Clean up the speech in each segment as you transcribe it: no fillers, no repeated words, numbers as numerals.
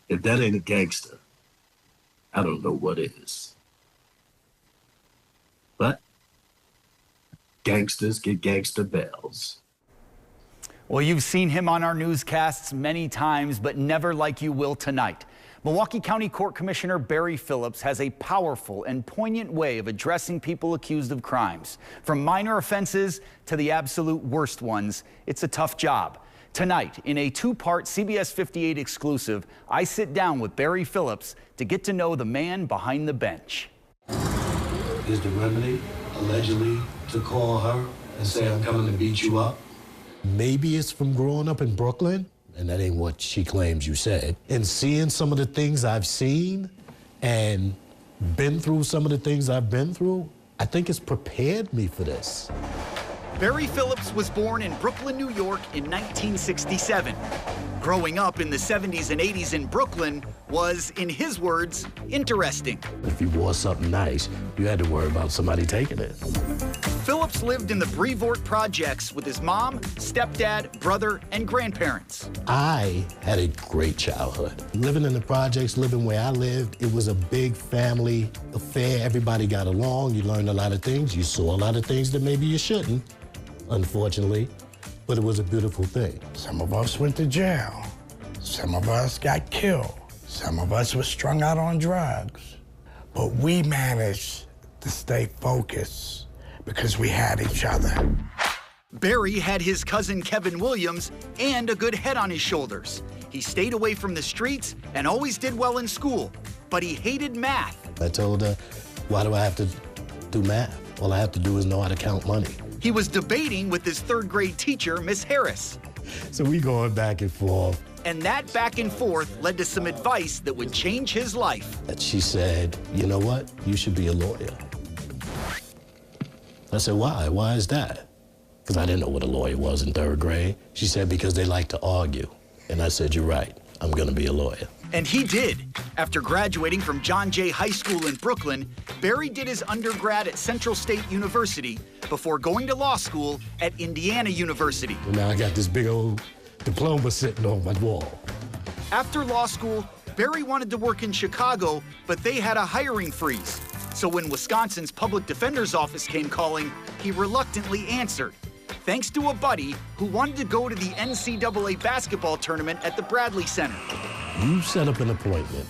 If that ain't a gangster, I don't know what is. But gangsters get gangster bells. Well, you've seen him on our newscasts many times, but never like you will tonight. Milwaukee County Court Commissioner Barry Phillips has a powerful and poignant way of addressing people accused of crimes. From minor offenses to the absolute worst ones, it's a tough job. Tonight, in a two-part CBS 58 exclusive, I sit down with Barry Phillips to get to know the man behind the bench. Is the remedy allegedly to call her and say, I'm coming to beat you up? Maybe it's from growing up in Brooklyn, and that ain't what she claims you said, and seeing some of the things I've seen and been through some of the things I've been through, I think it's prepared me for this. Barry Phillips was born in Brooklyn, New York in 1967. Growing up in the 70s and 80s in Brooklyn was, in his words, interesting. If you wore something nice, you had to worry about somebody taking it. Phillips lived in the Brevoort projects with his mom, stepdad, brother, and grandparents. I had a great childhood. Living in the projects, living where I lived, it was a big family affair. Everybody got along. You learned a lot of things. You saw a lot of things that maybe you shouldn't, unfortunately, but it was a beautiful thing. Some of us went to jail. Some of us got killed. Some of us were strung out on drugs. But we managed to stay focused because we had each other. Barry had his cousin Kevin Williams and a good head on his shoulders. He stayed away from the streets and always did well in school, but he hated math. I told her, why do I have to do math? All I have to do is know how to count money. He was debating with his third grade teacher, Miss Harris. So we going back and forth. And that back and forth led to some advice that would change his life. And she said, you know what? You should be a lawyer. I said, why? Why is that? Because I didn't know what a lawyer was in third grade. She said, because they like to argue. And I said, you're right. I'm going to be a lawyer. And he did. After graduating from John Jay High School in Brooklyn, Barry did his undergrad at Central State University before going to law school at Indiana University. And now I got this big old diploma sitting on my wall. After law school, Barry wanted to work in Chicago, but they had a hiring freeze. So when Wisconsin's public defender's office came calling, he reluctantly answered, thanks to a buddy who wanted to go to the NCAA basketball tournament at the Bradley Center. You set up an appointment.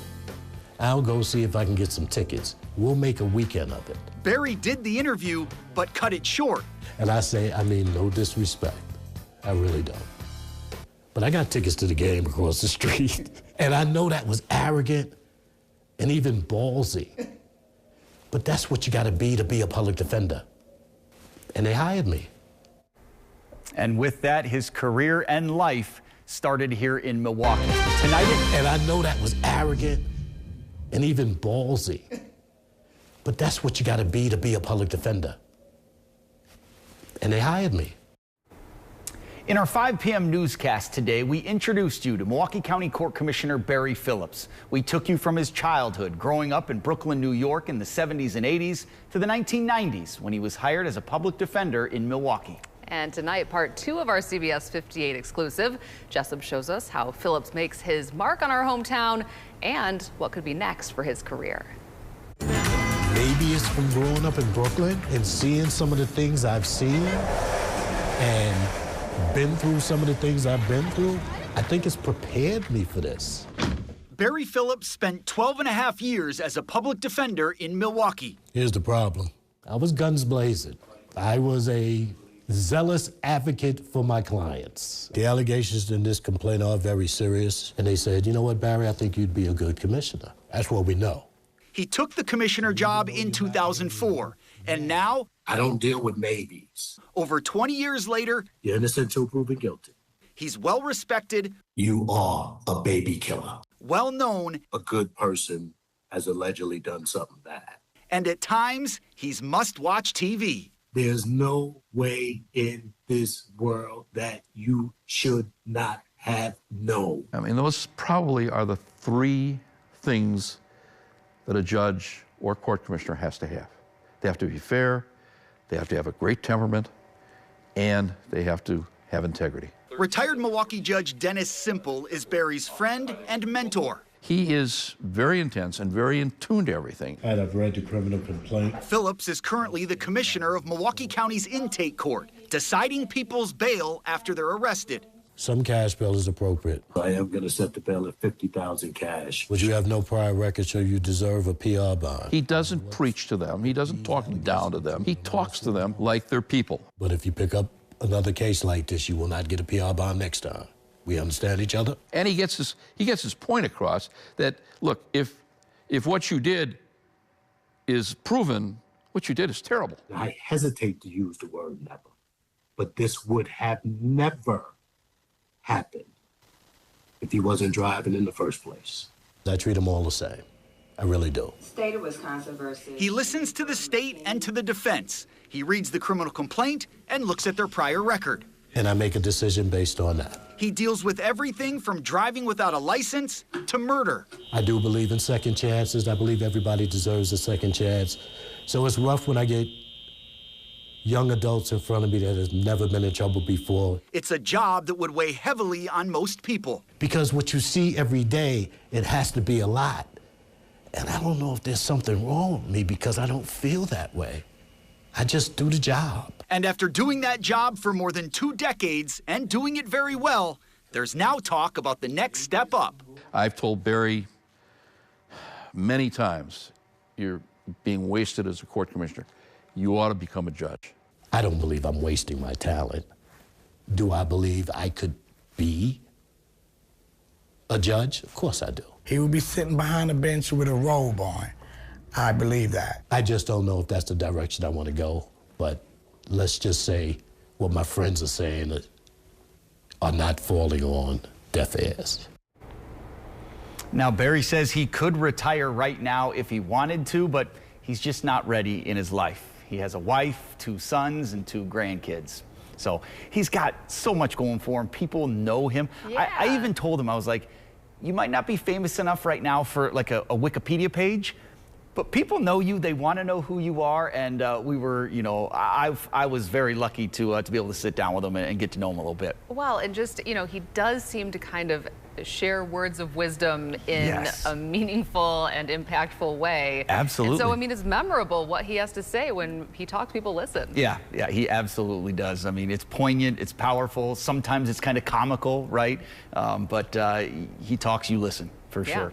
I'll go see if I can get some tickets. We'll make a weekend of it. Barry did the interview, but cut it short. And I say, I mean, no disrespect. I really don't. But I got tickets to the game across the street. And I know that was arrogant and even ballsy. But that's what you got to be a public defender. And they hired me. And with that, his career and life started here in Milwaukee. Tonight, and I know that was arrogant and even ballsy. But that's what you got to be a public defender. And they hired me. In our 5 p.m. newscast today, we introduced you to Milwaukee County Court Commissioner Barry Phillips. We took you from his childhood, growing up in Brooklyn, New York in the 70s and 80s, to the 1990s when he was hired as a public defender in Milwaukee. And tonight, part 2 of our CBS 58 exclusive. Jessob shows us how Phillips makes his mark on our hometown and what could be next for his career. Maybe it's from growing up in Brooklyn and seeing some of the things I've seen and been through some of the things I've been through. I think it's prepared me for this. Barry Phillips spent 12 and a half years as a public defender in Milwaukee. Here's the problem. I was guns blazing. I was a zealous advocate for my clients. The allegations in this complaint are very serious, and they said, you know what, Barry, I think you'd be a good commissioner. That's what we know. He took the commissioner job in 2004, and now, I don't deal with maybes. over 20 years later, You're innocent until proven guilty. he's well respected, You are a baby killer. well known, A good person has allegedly done something bad. and at times, he's must-watch TV. There's no way in this world that you should not have known. I mean, those probably are the 3 things that a judge or court commissioner has to have. They have to be fair, they have to have a great temperament, and they have to have integrity. Retired Milwaukee Judge Dennis Simple is Barry's friend and mentor. He is very intense and very in tune to everything. And I've read the criminal complaint. Phillips is currently the commissioner of Milwaukee County's intake court, deciding people's bail after they're arrested. Some cash bail is appropriate. I am going to set the bail at $50,000 cash. But you have no prior record, so you deserve a PR bond. He doesn't preach to them. He doesn't talk down to them. He talks to them like they're people. But if you pick up another case like this, you will not get a PR bond next time. We understand each other? And he gets his point across that, look, if what you did is proven, what you did is terrible. I hesitate to use the word never, but this would have never happened if he wasn't driving in the first place. I treat them all the same. I really do. State of Wisconsin versus... He listens to the state and to the defense. He reads the criminal complaint and looks at their prior record. And I make a decision based on that. He deals with everything from driving without a license to murder. I do believe in second chances. I believe everybody deserves a second chance. So it's rough when I get young adults in front of me that has never been in trouble before. It's a job that would weigh heavily on most people. Because what you see every day, it has to be a lot. And I don't know if there's something wrong with me because I don't feel that way. I just do the job. And after doing that job for more than 2 decades and doing it very well, there's now talk about the next step up. I've told Barry many times, you're being wasted as a court commissioner. You ought to become a judge. I don't believe I'm wasting my talent. Do I believe I could be a judge? Of course I do. He would be sitting behind a bench with a robe on. I believe that. I just don't know if that's the direction I want to go. But let's just say what my friends are saying are not falling on deaf ears. Now, Barry says he could retire right now if he wanted to, but he's just not ready in his life. He has a wife, 2 sons, and 2 grandkids. So he's got so much going for him. People know him. Yeah. I even told him, I was like, you might not be famous enough right now for like a Wikipedia page, but people know you. They want to know who you are. And we were, you know, I was very lucky to be able to sit down with him and get to know him a little bit. Well, and just, you know, he does seem to kind of share words of wisdom in a meaningful and impactful way. Absolutely. And so, I mean, it's memorable what he has to say when he talks, people listen. Yeah, he absolutely does. I mean, it's poignant, it's powerful. Sometimes it's kind of comical, right? But he talks, you listen, for sure.